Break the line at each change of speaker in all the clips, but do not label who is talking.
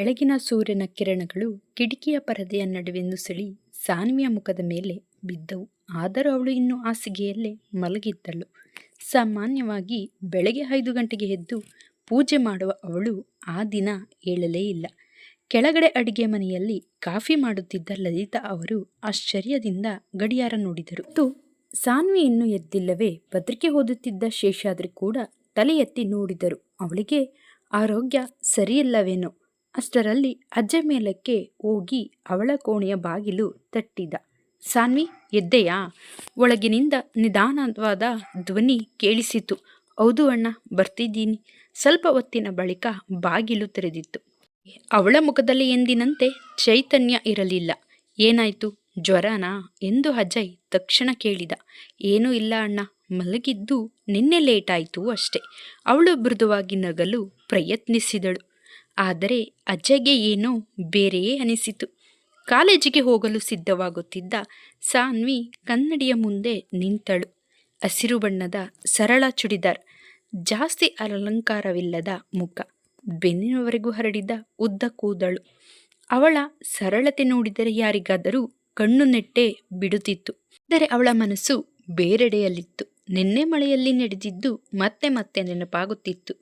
ಬೆಳಗಿನ ಸೂರ್ಯನ ಕಿರಣಗಳು ಕಿಟಕಿಯ ಪರದೆಯ ನಡುವೆ ನುಸುಳಿ ಸಾನ್ವಿಯ ಮುಖದ ಮೇಲೆ ಬಿದ್ದವು. ಆದರೂ ಅವಳು ಇನ್ನೂ ಹಾಸಿಗೆಯಲ್ಲೇ ಮಲಗಿದ್ದಳು. ಸಾಮಾನ್ಯವಾಗಿ ಬೆಳಗ್ಗೆ 5 ಗಂಟೆಗೆ ಎದ್ದು ಪೂಜೆ ಮಾಡುವ ಅವಳು ಆ ದಿನ ಏಳಲೇ ಇಲ್ಲ. ಕೆಳಗಡೆ ಅಡಿಗೆ ಮನೆಯಲ್ಲಿ ಕಾಫಿ ಮಾಡುತ್ತಿದ್ದ ಲಲಿತಾ ಅವರು ಆಶ್ಚರ್ಯದಿಂದ ಗಡಿಯಾರ ನೋಡಿದರು. ಸಾನ್ವಿ ಇನ್ನೂ ಎದ್ದಿಲ್ಲವೇ? ಪತ್ರಿಕೆ ಓದುತ್ತಿದ್ದ ಶೇಷಾದ್ರಿ ಕೂಡ ತಲೆ ಎತ್ತಿ ನೋಡಿದರು. ಅವಳಿಗೆ ಆರೋಗ್ಯ ಸರಿಯಿಲ್ಲವೇನೋ. ಅಷ್ಟರಲ್ಲಿ ಅಜ್ಜ ಮೇಲಕ್ಕೆ ಹೋಗಿ ಅವಳ ಕೋಣೆಯ ಬಾಗಿಲು ತಟ್ಟಿದ. ಸಾನ್ವಿ, ಎದ್ದೆಯಾ? ಒಳಗಿನಿಂದ ನಿಧಾನವಾದ ಧ್ವನಿ ಕೇಳಿಸಿತು. ಹೌದು ಅಣ್ಣ, ಬರ್ತಿದ್ದೀನಿ. ಸ್ವಲ್ಪ ಹೊತ್ತಿನ ಬಳಿಕ ಬಾಗಿಲು ತೆರೆದಿತ್ತು. ಅವಳ ಮುಖದಲ್ಲಿ ಎಂದಿನಂತೆ ಚೈತನ್ಯ ಇರಲಿಲ್ಲ. ಏನಾಯ್ತು, ಜ್ವರನಾ ಎಂದು ಅಜಯ್ ತಕ್ಷಣ ಕೇಳಿದ. ಏನೂ ಇಲ್ಲ ಅಣ್ಣ, ಮಲಗಿದ್ದು ನಿನ್ನೆ ಲೇಟಾಯಿತು ಅಷ್ಟೆ. ಅವಳು ಮೃದುವಾಗಿ ನಗಲು ಪ್ರಯತ್ನಿಸಿದಳು. ಆದರೆ ಅಜಯ್ಗೆ ಏನೋ ಬೇರೆಯೇ ಅನಿಸಿತು. ಕಾಲೇಜಿಗೆ ಹೋಗಲು ಸಿದ್ಧವಾಗುತ್ತಿದ್ದ ಸಾನ್ವಿ ಕನ್ನಡಿಯ ಮುಂದೆ ನಿಂತಳು. ಹಸಿರು ಬಣ್ಣದ ಸರಳ ಚೂಡಿದಾರ್, ಜಾಸ್ತಿ ಅಲಂಕಾರವಿಲ್ಲದ ಮುಖ, ಬೆನ್ನಿನವರೆಗೂ ಹರಡಿದ ಉದ್ದ ಕೂದಲು. ಅವಳ ಸರಳತೆ ನೋಡಿದರೆ ಯಾರಿಗಾದರೂ ಕಣ್ಣು ನೆಟ್ಟೆ ಬಿಡುತ್ತಿತ್ತು. ಆದರೆ ಅವಳ ಮನಸ್ಸು ಬೇರೆಡೆಯಲ್ಲಿತ್ತು. ನಿನ್ನೆ ಮಳೆಯಲ್ಲಿ ನಡೆದಿದ್ದು ಮತ್ತೆ ಮತ್ತೆ ನೆನಪಾಗುತ್ತಿತ್ತು.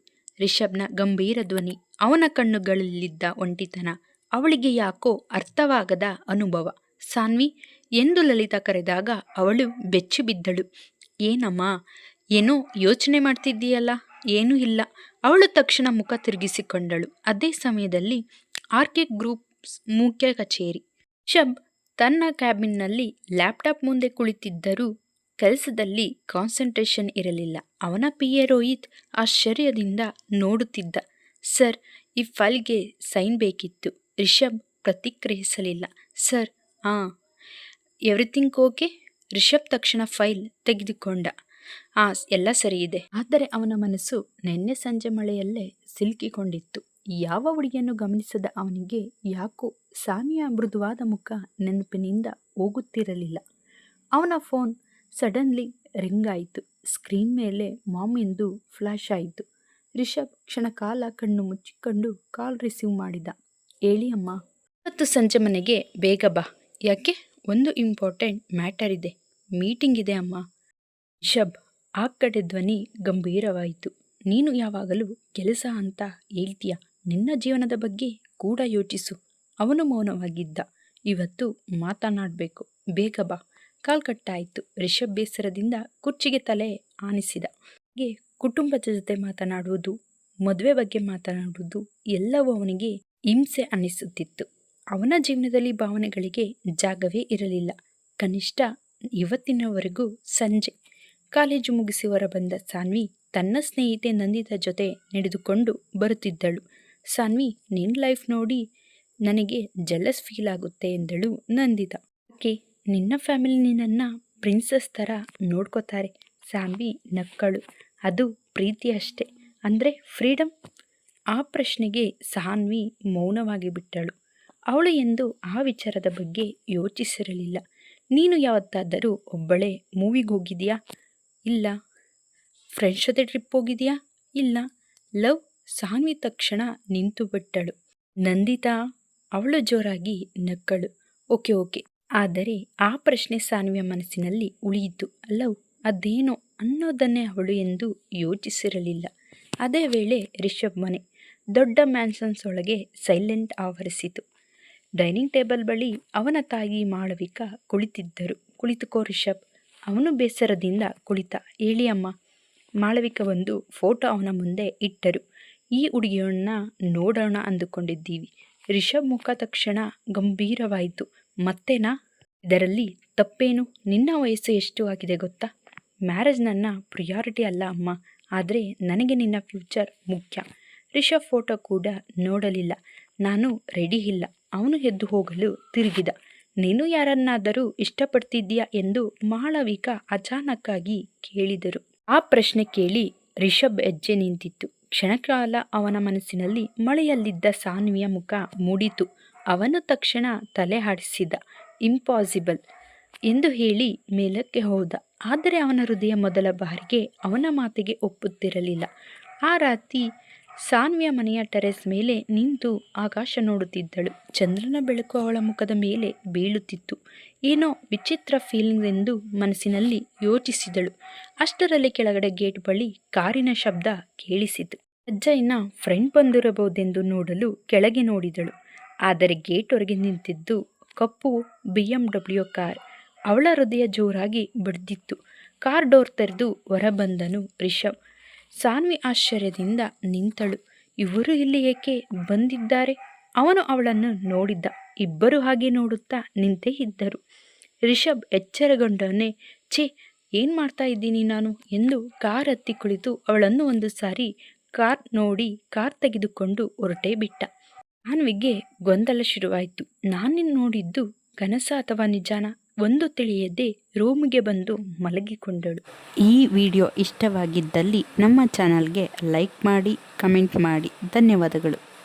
ರಿಷಬ್ನ ಗಂಭೀರ ಧ್ವನಿ, ಅವನ ಕಣ್ಣುಗಳಲ್ಲಿದ್ದ ಒಂಟಿತನ, ಅವಳಿಗೆ ಯಾಕೋ ಅರ್ಥವಾಗದ ಅನುಭವ. ಸಾನ್ವಿ ಎಂದು ಲಲಿತಾ ಕರೆದಾಗ ಅವಳು ಬೆಚ್ಚಿ ಬಿದ್ದಳು. ಏನಮ್ಮ, ಏನೋ ಯೋಚನೆ ಮಾಡ್ತಿದ್ದೀಯಲ್ಲ? ಏನೂ ಇಲ್ಲ. ಅವಳು ತಕ್ಷಣ ಮುಖ ತಿರುಗಿಸಿಕೊಂಡಳು. ಅದೇ ಸಮಯದಲ್ಲಿ ಆರ್ಕೆ ಗ್ರೂಪ್ಸ್ ಮುಖ್ಯ ಕಚೇರಿ. ರಿಷಬ್ ತನ್ನ ಕ್ಯಾಬಿನ್ನಲ್ಲಿ ಲ್ಯಾಪ್ಟಾಪ್ ಮುಂದೆ ಕುಳಿತಿದ್ದರೂ ಕೆಲಸದಲ್ಲಿ ಕಾನ್ಸಂಟ್ರೇಷನ್ ಇರಲಿಲ್ಲ. ಅವನ ಪಿಎ ರೋಹಿತ್ ಆಶ್ಚರ್ಯದಿಂದ ನೋಡುತ್ತಿದ್ದ. ಸರ್, ಈ ಫೈಲ್ಗೆ ಸೈನ್ ಬೇಕಿತ್ತು. ರಿಷಬ್ ಪ್ರತಿಕ್ರಿಯಿಸಲಿಲ್ಲ. Sir, everything okay? ರಿಷಬ್ ತಕ್ಷಣ ಫೈಲ್ ತೆಗೆದುಕೊಂಡ. ಎಲ್ಲ ಸರಿ ಇದೆ. ಆದರೆ ಅವನ ಮನಸ್ಸು ನಿನ್ನೆ ಸಂಜೆ ಮಳೆಯಲ್ಲೇ ಸಿಲುಕಿಕೊಂಡಿತ್ತು. ಯಾವ ಹುಡುಗಿಯನ್ನು ಗಮನಿಸದ ಅವನಿಗೆ ಯಾಕೋ ಸಾನ್ವಿಯ ಮೃದುವಾದ ಮುಖ ನೆನಪಿನಿಂದ ಹೋಗುತ್ತಿರಲಿಲ್ಲ. ಅವನ ಫೋನ್ ಸಡನ್ಲಿ ರಿಂಗ್ ಆಯಿತು. ಸ್ಕ್ರೀನ್ ಮೇಲೆ ಮಾಮ್ ಎಂದು ಫ್ಲಾಶ್ ಆಯಿತು. ರಿಷಬ್ ಕ್ಷಣಕಾಲ ಕಣ್ಣು ಮುಚ್ಚಿಕೊಂಡು ಕಾಲ್ ರಿಸೀವ್ ಮಾಡಿದ. ಹೇಳಿ ಅಮ್ಮ. ಇವತ್ತು ಸಂಜೆ ಮನೆಗೆ ಬೇಗ ಬಾ. ಯಾಕೆ? ಒಂದು ಇಂಪಾರ್ಟೆಂಟ್ ಮ್ಯಾಟರ್ ಇದೆ. ಮೀಟಿಂಗ್ ಇದೆ ಅಮ್ಮ. ರಿಷಬ್ ಆ ಕಡೆ ಧ್ವನಿ ಗಂಭೀರವಾಯಿತು. ನೀನು ಯಾವಾಗಲೂ ಕೆಲಸ ಅಂತ ಹೇಳ್ತೀಯ, ನಿನ್ನ ಜೀವನದ ಬಗ್ಗೆ ಕೂಡ ಯೋಚಿಸು. ಅವನು ಮೌನವಾಗಿದ್ದ. ಇವತ್ತು ಮಾತನಾಡಬೇಕು, ಬೇಗ ಬಾ. ಕಾಲ್ ಕಟ್ಟಾಯಿತು. ರಿಷಬ್ ಬೇಸರದಿಂದ ಕುರ್ಚಿಗೆ ತಲೆ ಆನಿಸಿದ. ಹಾಗೆ ಕುಟುಂಬದ ಜೊತೆ ಮಾತನಾಡುವುದು, ಮದುವೆ ಬಗ್ಗೆ ಮಾತನಾಡುವುದು ಎಲ್ಲವೂ ಅವನಿಗೆ ಹಿಂಸೆ ಅನ್ನಿಸುತ್ತಿತ್ತು. ಅವನ ಜೀವನದಲ್ಲಿ ಭಾವನೆಗಳಿಗೆ ಜಾಗವೇ ಇರಲಿಲ್ಲ. ಕನಿಷ್ಠ ಇವತ್ತಿನವರೆಗೂ. ಸಂಜೆ ಕಾಲೇಜು ಮುಗಿಸಿ ಹೊರಬಂದ ಸಾನ್ವಿ ತನ್ನ ಸ್ನೇಹಿತೆ ನಂದಿತಾ ಜೊತೆ ನಡೆದುಕೊಂಡು ಬರುತ್ತಿದ್ದಳು. ಸಾನ್ವಿ, ನಿನ್ನ ಲೈಫ್ ನೋಡಿ ನನಗೆ ಜೆಲಸ್ ಫೀಲ್ ಆಗುತ್ತೆ ಎಂದಳು ನಂದಿತಾ. ಓಕೆ, ನಿನ್ನ ಫ್ಯಾಮಿಲಿ ನಿನ್ನನ್ನು ಪ್ರಿನ್ಸಸ್ ಥರ ನೋಡ್ಕೋತಾರೆ. ಸಾನ್ವಿ ನಕ್ಕಳು. ಅದು ಪ್ರೀತಿ ಅಷ್ಟೇ, ಅಂದರೆ ಫ್ರೀಡಮ್? ಆ ಪ್ರಶ್ನೆಗೆ ಸಾನ್ವಿ ಮೌನವಾಗಿ ಬಿಟ್ಟಳು. ಅವಳು ಎಂದು ಆ ವಿಚಾರದ ಬಗ್ಗೆ ಯೋಚಿಸಿರಲಿಲ್ಲ. ನೀನು ಯಾವತ್ತಾದರೂ ಒಬ್ಬಳೇ ಮೂವಿಗೆ ಹೋಗಿದೆಯಾ? ಇಲ್ಲ. ಫ್ರೆಂಡ್ಸ್ ಜೊತೆ ಟ್ರಿಪ್ ಹೋಗಿದೆಯಾ? ಇಲ್ಲ. ಲವ್? ಸಾನ್ವಿ ತಕ್ಷಣ ನಿಂತು ಬಿಟ್ಟಳು. ನಂದಿತಾ? ಅವಳು ಜೋರಾಗಿ ನಕ್ಕಳು. ಓಕೆ. ಆದರೆ ಆ ಪ್ರಶ್ನೆ ಸಾನ್ವಿಯ ಮನಸ್ಸಿನಲ್ಲಿ ಉಳಿಯಿತು. ಲವ್ ಅದೇನೋ ಅನ್ನೋದನ್ನೇ ಅವಳು ಎಂದು ಯೋಚಿಸಿರಲಿಲ್ಲ. ಅದೇ ವೇಳೆ ರಿಷಬ್ ಮನೆ ದೊಡ್ಡ ಮ್ಯಾನ್ಸನ್ಸ್ ಒಳಗೆ ಸೈಲೆಂಟ್ ಆವರಿಸಿತು. ಡೈನಿಂಗ್ ಟೇಬಲ್ ಬಳಿ ಅವನ ತಾಯಿ ಮಾಳವಿಕಾ ಕುಳಿತಿದ್ದರು. ಕುಳಿತುಕೋ ರಿಷಬ್. ಅವನು ಬೇಸರದಿಂದ ಕುಳಿತ. ಹೇಳಿ ಅಮ್ಮ. ಮಾಳವಿಕಾ ಒಂದು ಫೋಟೋ ಅವನ ಮುಂದೆ ಇಟ್ಟರು. ಈ ಹುಡುಗಿಯನ್ನ ನೋಡೋಣ ಅಂದುಕೊಂಡಿದ್ದೀವಿ. ರಿಷಬ್ ಮುಖ ತಕ್ಷಣ ಗಂಭೀರವಾಯಿತು. ಮತ್ತೇನಾ? ಇದರಲ್ಲಿ ತಪ್ಪೇನು? ನಿನ್ನ ವಯಸ್ಸು ಎಷ್ಟು ಆಗಿದೆ ಗೊತ್ತಾ? ಮ್ಯಾರೇಜ್ ನನ್ನ ಪ್ರಿಯಾರಿಟಿ ಅಲ್ಲ ಅಮ್ಮ, ಆದರೆ ನನಗೆ ನಿನ್ನ ಫ್ಯೂಚರ್ ಮುಖ್ಯ. ರಿಷಬ್ ಫೋಟೋ ಕೂಡ ನೋಡಲಿಲ್ಲ. ನಾನು ರೆಡಿ ಇಲ್ಲ. ಅವನು ಎದ್ದು ಹೋಗಲು ತಿರುಗಿದ. ನೀನು ಯಾರನ್ನಾದರೂ ಇಷ್ಟಪಡ್ತಿದ್ದೀಯಾ ಎಂದು ಮಾಳವಿಕಾ ಅಚಾನಕ್ಕಾಗಿ ಕೇಳಿದರು. ಆ ಪ್ರಶ್ನೆ ಕೇಳಿ ರಿಷಬ್ ಹೆಜ್ಜೆ ನಿಂತಿತ್ತು. ಕ್ಷಣಕಾಲ ಅವನ ಮನಸ್ಸಿನಲ್ಲಿ ಮಳೆಯಲ್ಲಿದ್ದ ಸಾನ್ವಿಯ ಮುಖ ಮೂಡಿತು. ಅವನು ತಕ್ಷಣ ತಲೆ ಆಡಿಸಿದ. ಇಂಪಾಸಿಬಲ್ ಎಂದು ಹೇಳಿ ಮೇಲಕ್ಕೆ ಹೋದ. ಆದರೆ ಅವನ ಹೃದಯ ಮೊದಲ ಬಾರಿಗೆ ಅವನ ಮಾತಿಗೆ ಒಪ್ಪುತ್ತಿರಲಿಲ್ಲ. ಆ ರಾತ್ರಿ ಸಾನ್ವಿಯ ಮನೆಯ ಟೆರೆಸ್ ಮೇಲೆ ನಿಂತು ಆಕಾಶ ನೋಡುತ್ತಿದ್ದಳು. ಚಂದ್ರನ ಬೆಳಕು ಅವಳ ಮುಖದ ಮೇಲೆ ಬೀಳುತ್ತಿತ್ತು. ಏನೋ ವಿಚಿತ್ರ ಫೀಲಿಂಗ್ ಎಂದು ಮನಸ್ಸಿನಲ್ಲಿ ಯೋಚಿಸಿದಳು. ಅಷ್ಟರಲ್ಲಿ ಕೆಳಗಡೆ ಗೇಟ್ ಬಳಿ ಕಾರಿನ ಶಬ್ದ ಕೇಳಿಸಿತು. ಅಜ್ಜಯ್ಯನ ಫ್ರೆಂಡ್ ಬಂದಿರಬಹುದೆಂದು ನೋಡಲು ಕೆಳಗೆ ನೋಡಿದಳು. ಆದರೆ ಗೇಟ್ ಹೊರಗೆ ನಿಂತಿದ್ದು ಕಪ್ಪು BMW ಕಾರ್. ಅವಳ ಹೃದಯ ಜೋರಾಗಿ ಬಡಿದಿತ್ತು. ಕಾರ್ ಡೋರ್ ತೆರೆದು ಹೊರಬಂದನು ರಿಷಬ್. ಸಾನ್ವಿ ಆಶ್ಚರ್ಯದಿಂದ ನಿಂತಳು. ಇವರು ಇಲ್ಲಿ ಏಕೆ ಬಂದಿದ್ದಾರೆ? ಅವನು ಅವಳನ್ನು ನೋಡಿದ್ದ. ಇಬ್ಬರು ಹಾಗೆ ನೋಡುತ್ತಾ ನಿಂತೇ ಇದ್ದರು. ರಿಷಬ್ ಎಚ್ಚರಗೊಂಡವನೇ, ಛೇ, ಏನು ಮಾಡ್ತಾ ಇದ್ದೀನಿ ನಾನು ಎಂದು ಕಾರ್ ಹತ್ತಿ ಕುಳಿತು ಅವಳನ್ನು ಒಂದು ಸಾರಿ ಕಾರ್ ನೋಡಿ ಕಾರ್ ತೆಗೆದುಕೊಂಡು ಹೊರಟೇ ಬಿಟ್ಟ. ಸಾನ್ವಿಗೆ ಗೊಂದಲ ಶುರುವಾಯಿತು. ನಾನು ನೋಡಿದ್ದು ಕನಸ ಅಥವಾ ನಿಜಾನ ಒಂದು ತಿಳಿಯದೆ ರೂಮಿಗೆ ಬಂದು ಮಲಗಿಕೊಂಡಳು. ಈ ವಿಡಿಯೋ ಇಷ್ಟವಾಗಿದ್ದಲ್ಲಿ ನಮ್ಮ ಚಾನಲ್ಗೆ ಲೈಕ್ ಮಾಡಿ, ಕಮೆಂಟ್ ಮಾಡಿ. ಧನ್ಯವಾದಗಳು.